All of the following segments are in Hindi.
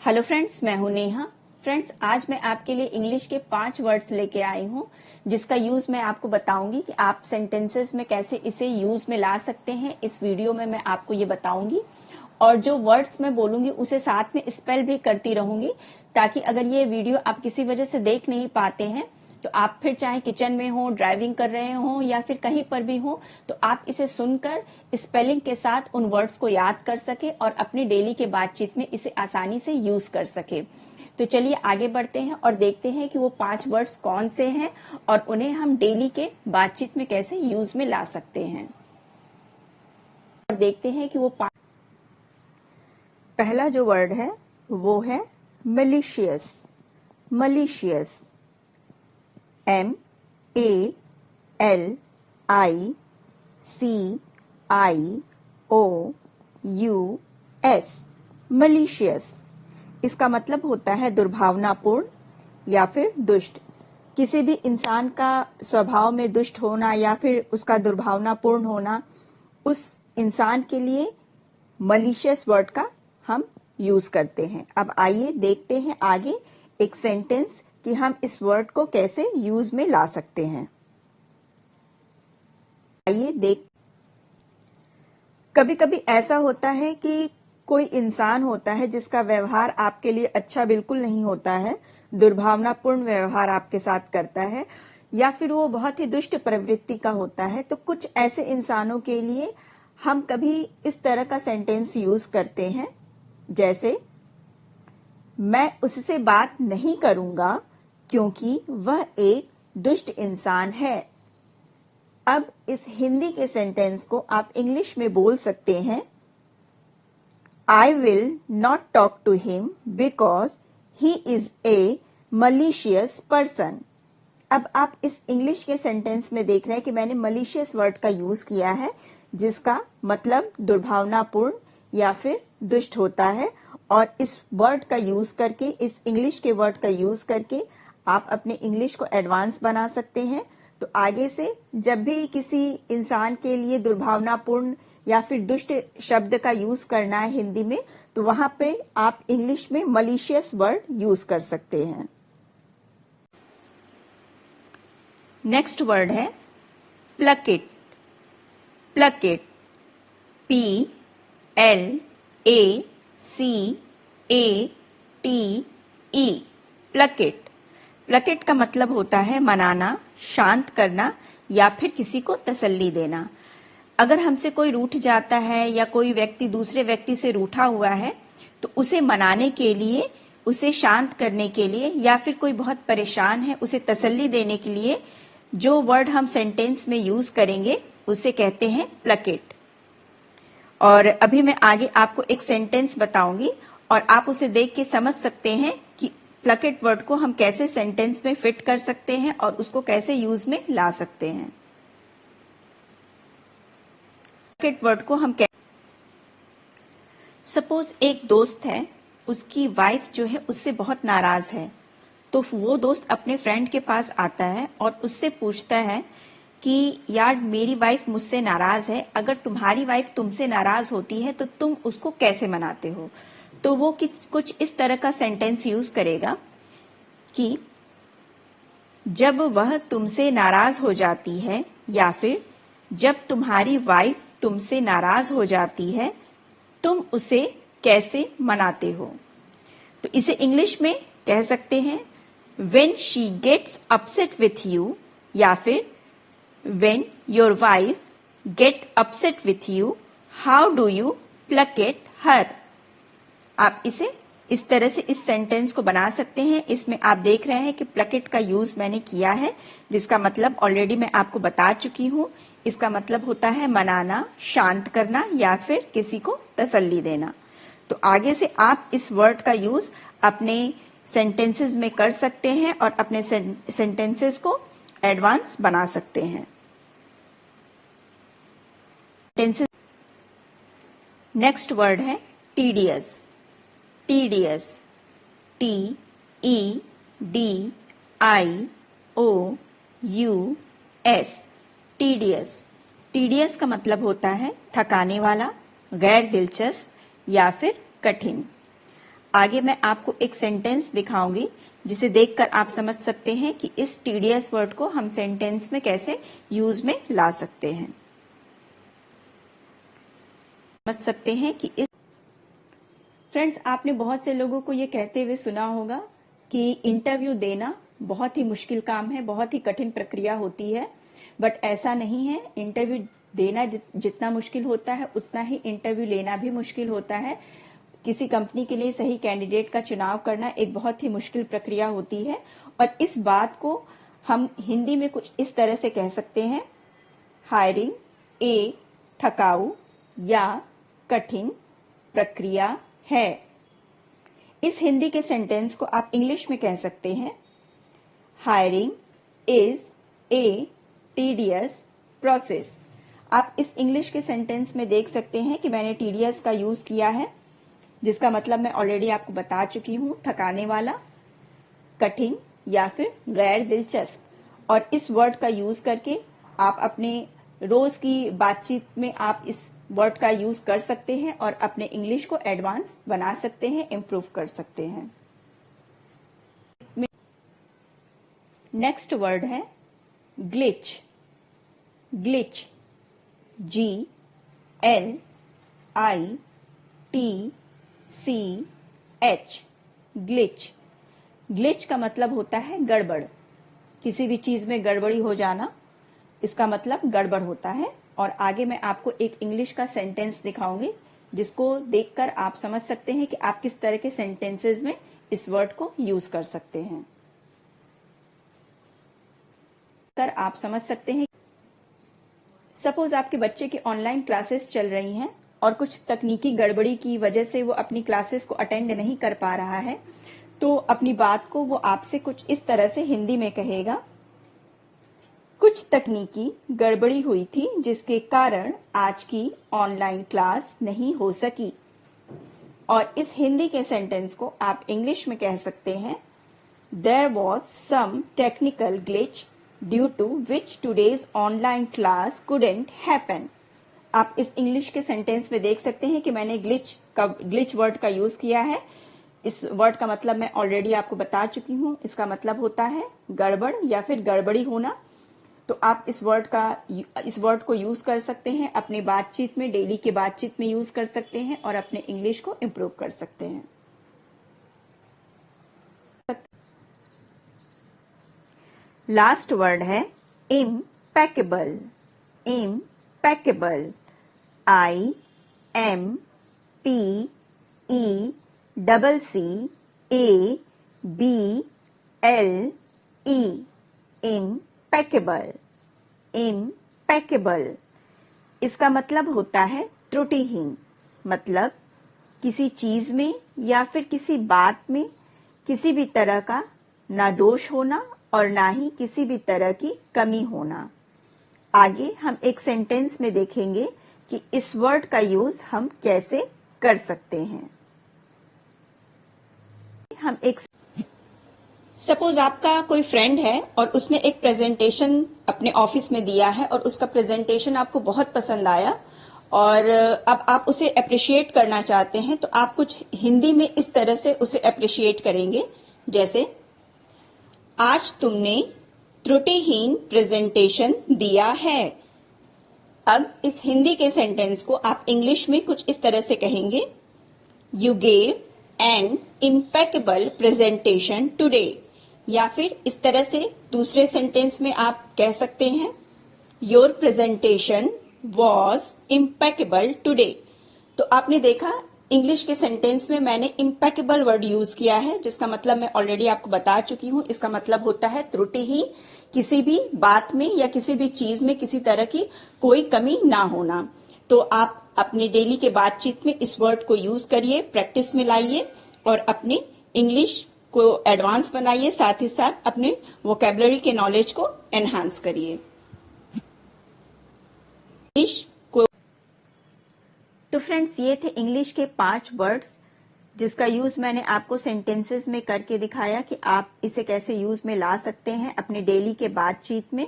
हेलो फ्रेंड्स, मैं हूं नेहा। फ्रेंड्स, आज मैं आपके लिए इंग्लिश के 5 वर्ड्स लेके आई हूं जिसका यूज मैं आपको बताऊंगी कि आप सेंटेंसेस में कैसे इसे यूज में ला सकते हैं। इस वीडियो में मैं आपको ये बताऊंगी और जो वर्ड्स मैं बोलूंगी उसे साथ में स्पेल भी करती रहूंगी, ताकि अगर ये वीडियो आप किसी वजह से देख नहीं पाते हैं तो आप फिर चाहे किचन में हो, ड्राइविंग कर रहे हो या फिर कहीं पर भी हो, तो आप इसे सुनकर स्पेलिंग के साथ उन वर्ड्स को याद कर सके और अपनी डेली के बातचीत में इसे आसानी से यूज कर सके। तो चलिए आगे बढ़ते हैं और देखते हैं कि वो 5 वर्ड्स कौन से हैं और उन्हें हम डेली के बातचीत में कैसे यूज में ला सकते हैं। और देखते हैं कि वो पहला जो वर्ड है वो है मलिशियस। Malicious, MALICIOUS, malicious. इसका मतलब होता है दुर्भावनापूर्ण या फिर दुष्ट। किसी भी इंसान का स्वभाव में दुष्ट होना या फिर उसका दुर्भावनापूर्ण होना, उस इंसान के लिए मलिशियस वर्ड का हम यूज करते हैं। अब आइए देखते हैं आगे एक सेंटेंस कि हम इस वर्ड को कैसे यूज में ला सकते हैं। आइए देख। कभी कभी ऐसा होता है कि कोई इंसान होता है जिसका व्यवहार आपके लिए अच्छा बिल्कुल नहीं होता है, दुर्भावनापूर्ण व्यवहार आपके साथ करता है या फिर वो बहुत ही दुष्ट प्रवृत्ति का होता है। तो कुछ ऐसे इंसानों के लिए हम कभी इस तरह का सेंटेंस यूज करते हैं, जैसे मैं उससे बात नहीं करूंगा क्योंकि वह एक दुष्ट इंसान है। अब इस हिंदी के सेंटेंस को आप इंग्लिश में बोल सकते हैं, I will not talk to him because he is a malicious person। अब आप इस इंग्लिश के सेंटेंस में देख रहे हैं कि मैंने malicious वर्ड का यूज किया है, जिसका मतलब दुर्भावनापूर्ण या फिर दुष्ट होता है। और इस वर्ड का यूज करके, इस इंग्लिश के वर्ड का यूज करके आप अपने इंग्लिश को एडवांस बना सकते हैं। तो आगे से जब भी किसी इंसान के लिए दुर्भावनापूर्ण या फिर दुष्ट शब्द का यूज करना है हिंदी में, तो वहां पे आप इंग्लिश में मलिशियस वर्ड यूज कर सकते हैं। नेक्स्ट वर्ड है प्लकिट। प्लकिट, PLACATE, प्लकिट। प्लकिट का मतलब होता है मनाना, शांत करना या फिर किसी को तसल्ली देना। अगर हमसे कोई रूठ जाता है या कोई व्यक्ति दूसरे व्यक्ति से रूठा हुआ है, तो उसे मनाने के लिए, उसे शांत करने के लिए या फिर कोई बहुत परेशान है उसे तसल्ली देने के लिए जो वर्ड हम सेंटेंस में यूज करेंगे उसे कहते हैं प्लकिट। और अभी मैं आगे आपको एक सेंटेंस बताऊंगी और आप उसे देख के समझ सकते हैं कि प्लकिट वर्ड को हम कैसे सेंटेंस में फिट कर सकते हैं और उसको कैसे यूज में ला सकते हैं। प्लकिट वर्ड को हम सपोज एक दोस्त है, उसकी वाइफ जो है उससे बहुत नाराज है, तो वो दोस्त अपने फ्रेंड के पास आता है और उससे पूछता है कि यार मेरी वाइफ मुझसे नाराज है, अगर तुम्हारी वाइफ तुमसे नाराज होती है तो तुम उसको कैसे मनाते हो। तो वो कुछ इस तरह का सेंटेंस यूज करेगा कि जब वह तुमसे नाराज हो जाती है या फिर जब तुम्हारी वाइफ तुमसे नाराज हो जाती है तुम उसे कैसे मनाते हो। तो इसे इंग्लिश में कह सकते हैं when she gets upset with you या फिर when your wife get upset with you, how do you placate her। आप इसे इस तरह से इस सेंटेंस को बना सकते हैं। इसमें आप देख रहे हैं कि प्लकिट का यूज मैंने किया है, जिसका मतलब ऑलरेडी मैं आपको बता चुकी हूं। इसका मतलब होता है मनाना, शांत करना या फिर किसी को तसल्ली देना। तो आगे से आप इस वर्ड का यूज अपने सेंटेंसेस में कर सकते हैं और अपने सेंटेंसेस को एडवांस बना सकते हैं। नेक्स्ट वर्ड है tedious. Tedious, TEDIOUS, tedious. Tedious का मतलब होता है थकाने वाला, गैर दिलचस्प या फिर कठिन। आगे मैं आपको एक सेंटेंस दिखाऊंगी जिसे देखकर आप समझ सकते हैं कि इस टीडियस वर्ड को हम सेंटेंस में कैसे यूज में ला सकते हैं। समझ सकते हैं कि इस फ्रेंड्स, आपने बहुत से लोगों को ये कहते हुए सुना होगा कि इंटरव्यू देना बहुत ही मुश्किल काम है, बहुत ही कठिन प्रक्रिया होती है, बट ऐसा नहीं है। इंटरव्यू देना जितना मुश्किल होता है उतना ही इंटरव्यू लेना भी मुश्किल होता है। किसी कंपनी के लिए सही कैंडिडेट का चुनाव करना एक बहुत ही मुश्किल प्रक्रिया होती है, और इस बात को हम हिंदी में कुछ इस तरह से कह सकते हैं, हायरिंग एक थकाऊ या कठिन प्रक्रिया है। इस हिंदी के सेंटेंस को आप इंग्लिश में कह सकते हैं, hiring is a tedious process. आप इस इंग्लिश के सेंटेंस में देख सकते हैं कि मैंने टीडियस का यूज किया है, जिसका मतलब मैं ऑलरेडी आपको बता चुकी हूं, थकाने वाला, कठिन या फिर गैर दिलचस्प। और इस वर्ड का यूज करके आप अपने रोज की बातचीत में आप इस वर्ड का यूज कर सकते हैं और अपने इंग्लिश को एडवांस बना सकते हैं, इम्प्रूव कर सकते हैं। नेक्स्ट वर्ड है glitch. Glitch, GLITCH, glitch. Glitch का मतलब होता है गड़बड़, किसी भी चीज में गड़बड़ी हो जाना, इसका मतलब गड़बड़ होता है। और आगे मैं आपको एक इंग्लिश का सेंटेंस दिखाऊंगी जिसको देखकर आप समझ सकते हैं कि आप किस तरह के सेंटेंसेस में इस वर्ड को यूज कर सकते हैं। आप समझ सकते हैं, सपोज आपके बच्चे की ऑनलाइन क्लासेस चल रही हैं और कुछ तकनीकी गड़बड़ी की वजह से वो अपनी क्लासेस को अटेंड नहीं कर पा रहा है, तो अपनी बात को वो आपसे कुछ इस तरह से हिंदी में कहेगा, कुछ तकनीकी गड़बड़ी हुई थी जिसके कारण आज की ऑनलाइन क्लास नहीं हो सकी। और इस हिंदी के सेंटेंस को आप इंग्लिश में कह सकते हैं, there was some technical glitch due to which today's online class couldn't happen. आप इस इंग्लिश के सेंटेंस में देख सकते हैं कि मैंने ग्लिच वर्ड का यूज किया है। इस वर्ड का मतलब मैं ऑलरेडी आपको बता चुकी हूं, इसका मतलब होता है गड़बड़ या फिर गड़बड़ी होना। तो आप इस वर्ड को यूज कर सकते हैं अपनी बातचीत में, डेली की बातचीत में यूज कर सकते हैं और अपने इंग्लिश को इम्प्रूव कर सकते हैं। लास्ट वर्ड है impeccable. Impeccable, IMPECCABLE, impeccable. Impeccable, इसका मतलब होता है त्रुटिहीन, मतलब किसी चीज में या फिर किसी बात में किसी भी तरह का ना दोष होना और ना ही किसी भी तरह की कमी होना। आगे हम एक सेंटेंस में देखेंगे कि इस वर्ड का यूज हम कैसे कर सकते हैं। हम एक सपोज आपका कोई फ्रेंड है और उसने एक प्रेजेंटेशन अपने ऑफिस में दिया है और उसका प्रेजेंटेशन आपको बहुत पसंद आया और अब आप उसे अप्रिशिएट करना चाहते हैं, तो आप कुछ हिंदी में इस तरह से उसे अप्रिशिएट करेंगे, जैसे आज तुमने त्रुटिहीन प्रेजेंटेशन दिया है। अब इस हिंदी के सेंटेंस को आप इंग्लिश में कुछ इस तरह से कहेंगे, you gave an impeccable presentation today. या फिर इस तरह से दूसरे सेंटेंस में आप कह सकते हैं, your presentation was impeccable today. तो आपने देखा इंग्लिश के सेंटेंस में मैंने इम्पेकेबल वर्ड यूज किया है, जिसका मतलब मैं ऑलरेडी आपको बता चुकी हूं। इसका मतलब होता है त्रुटिहीन, किसी भी बात में या किसी भी चीज में किसी तरह की कोई कमी ना होना। तो आप अपने डेली के बातचीत में इस वर्ड को यूज करिए, प्रैक्टिस में लाइए और अपनी इंग्लिश को एडवांस बनाइए, साथ ही साथ अपने वोकेबलरी के नॉलेज को एनहांस करिए। इंग्लिश को तो फ्रेंड्स, ये थे इंग्लिश के 5 वर्ड्स जिसका यूज मैंने आपको सेंटेंसेस में करके दिखाया कि आप इसे कैसे यूज में ला सकते हैं अपने डेली के बातचीत में।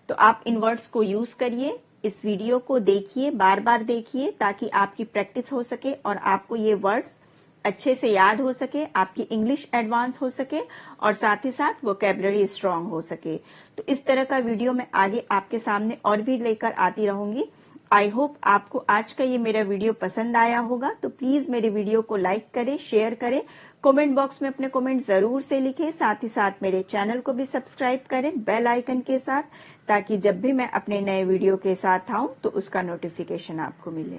तो आप इन वर्ड्स को यूज करिए, इस वीडियो को देखिए, बार बार देखिए ताकि आपकी प्रैक्टिस हो सके और आपको ये वर्ड्स अच्छे से याद हो सके, आपकी इंग्लिश एडवांस हो सके और साथ ही साथ वोकैबुलरी स्ट्रांग हो सके। तो इस तरह का वीडियो मैं आगे आपके सामने और भी लेकर आती रहूंगी। आई होप आपको आज का ये मेरा वीडियो पसंद आया होगा। तो प्लीज मेरे वीडियो को लाइक करें, शेयर करें, कमेंट बॉक्स में अपने कमेंट जरूर से लिखें। साथ ही साथ मेरे चैनल को भी सब्सक्राइब करें बेल आइकन के साथ, ताकि जब भी मैं अपने नए वीडियो के साथ आऊं तो उसका नोटिफिकेशन आपको मिले।